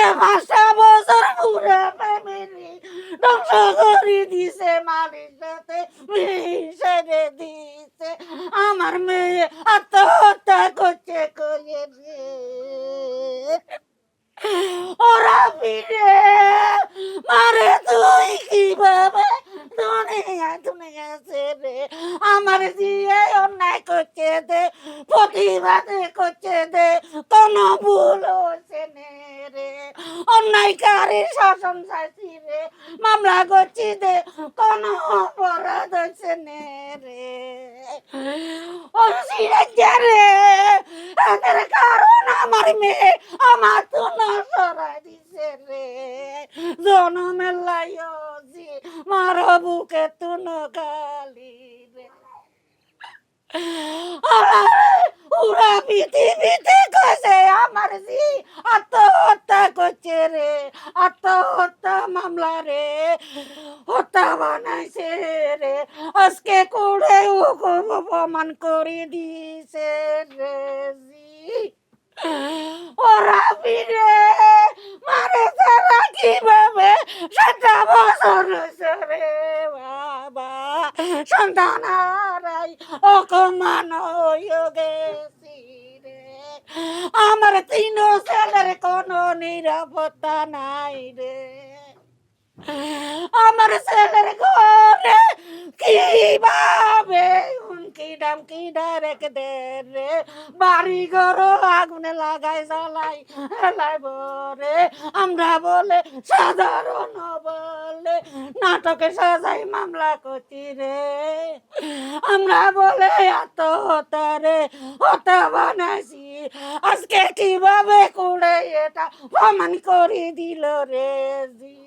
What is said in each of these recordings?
আজকে 5টা বছর পুরা ফ্যামিলি ধ্বংস করে দিছে, মালির সাথে মিশে দিছে। আমার মেয়ে আত্মহত্যা করছে কইয়ে রে, ওরা ফিরে মারে তুই কিভাবে দুনিয়া দুনিয়া ছেড়ে আমার দিয়ে অন্যায় করছে দে, প্রতিবাদ করছে দে, কোন ভুল হচ্ছে নে রে, অন্যায়কারী শাসন চাইছি রে, মামলা করছি দে, কোন অপরাধ হচ্ছে নে রে, ও সিরাজ্জা রে, এদের কারণ আমার মেয়ে আমার তো না সরাই দিছে রে, জনমের লাইছি মার বুকে তুন গালি রে, পুরা পৃথিবীতে কইছে আমার জি আত্মহত্যা করছে রে, আত্মহত্যা মামলা রে, হত্যা বানাইছে রে, আজকে করে অপমান করে দিছে রে জি, ওরা ফিরে মারে তারা কিভাবে 7টা বছর হয়েছে রে বাবা, সন্তান হারাই অকমান হয়ে গেছি রে, আমার 3 ছেলের কোনো নিরাপত্তা নাই রে, আমার ছেলের ঘরে কিভাবে হুমকি ডামকি ডাইরেক্ট দে রে, বাড়ি ঘর আগুনে লাগাই জ্বালাই হেলাই বরে, আমরা বলে সাধারণ বলে নাটকে সাজাই মামলা করছি রে, আমরা বলে আত্মহত্যা রে হত্যা বানাইছি, আজকে কিভাবে করে এটা প্রমাণ করে দিল রে জি,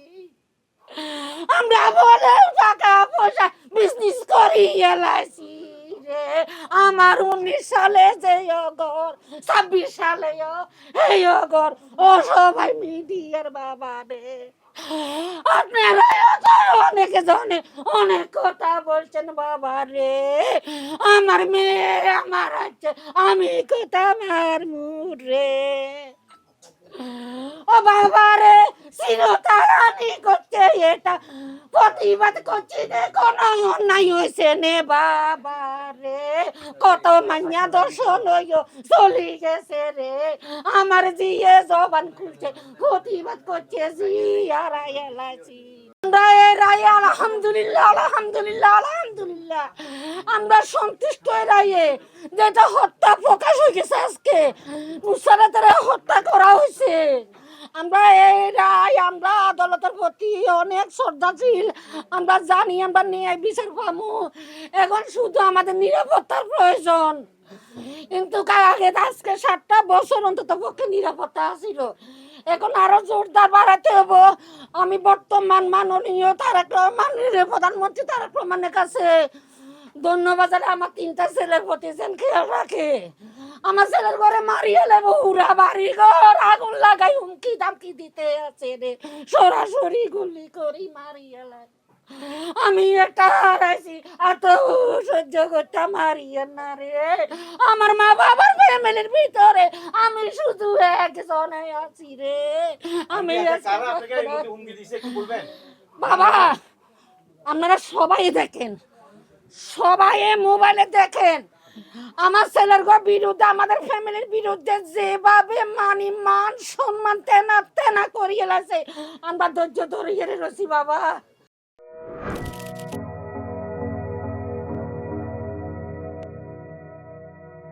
আমরা বলে টাকা পয়সা বিজনেস করি এলাইছি রে, আমার 19 সালে যে ঘর 26 সালে এই ঘর, ও সবাই মিডিয়ার বাবা রে, আপনারা অনেকে জনে অনেক কথা বলছেন বাবা রে, আমার মেয়ে আমার আছে, আমি কথা মারমু রে, ও বাবা রে, চিরতারানি করছে এটা প্রতিবাদ করছি রে, কোন অন্যায় হয়েছে নে বাবা রে, কত মাইয়া দর্শন হইও চলি গেছে রে, আমার জিয়ে জবান খুলছে প্রতিবাদ করছে জি আর এলাইছি, আলহামদুলিল্লাহ আলহামদুলিল্লাহ আলহামদুলিল্লাহ, আমরা সন্তুষ্ট রায়ে যেটা হত্যা প্রকাশ হয়ে গেছে, আজকে মুসারাতের হত্যা করা হয়েছে, আমরা এই রায় আমরা আদালতের প্রতি অনেক শ্রদ্ধাশীল, আমরা জানি আমরা ন্যায় বিচার পাবো, এখন শুধু আমাদের নিরাপত্তার প্রয়োজন, কিন্তু আগে আজকে 7টা বছর অন্তত পক্ষে নিরাপত্তা ছিল, এখন আরো জোরদার বাড়াতে হবো। আমি বর্তমান মাননীয় তারেক রহমান প্রধানমন্ত্রী তারেক রহমানের কাছে ধন্যবাদ জানাই, আমার 3টা ছেলের প্রতি যেন খেয়াল রাখে, আমার ছেলের ঘরে মারিয়ে লেবো, উড়া বাড়ি ঘর আগুন লাগাই হুমকি দামকি দিতে আছে রে, সরাসরি গুলি করি মারিয়ে লাগে, আমি একটা হারাইছি আর তো সহ্য করতে মারিয়ে না রে, আমার মা বাবার ফ্যামিলির ভিতরে আমি শুধু একজনে আছি রে, আমি বাবা আপনারা সবাই দেখেন, সবাই মোবাইলে দেখেন, আমার ছেলের বিরুদ্ধে আমাদের ফ্যামিলির বিরুদ্ধে যেভাবে মান সম্মান তেনা তেনা করিয়ে লাগছে, আমরা ধৈর্য ধরিয়ে রয়েছি বাবা।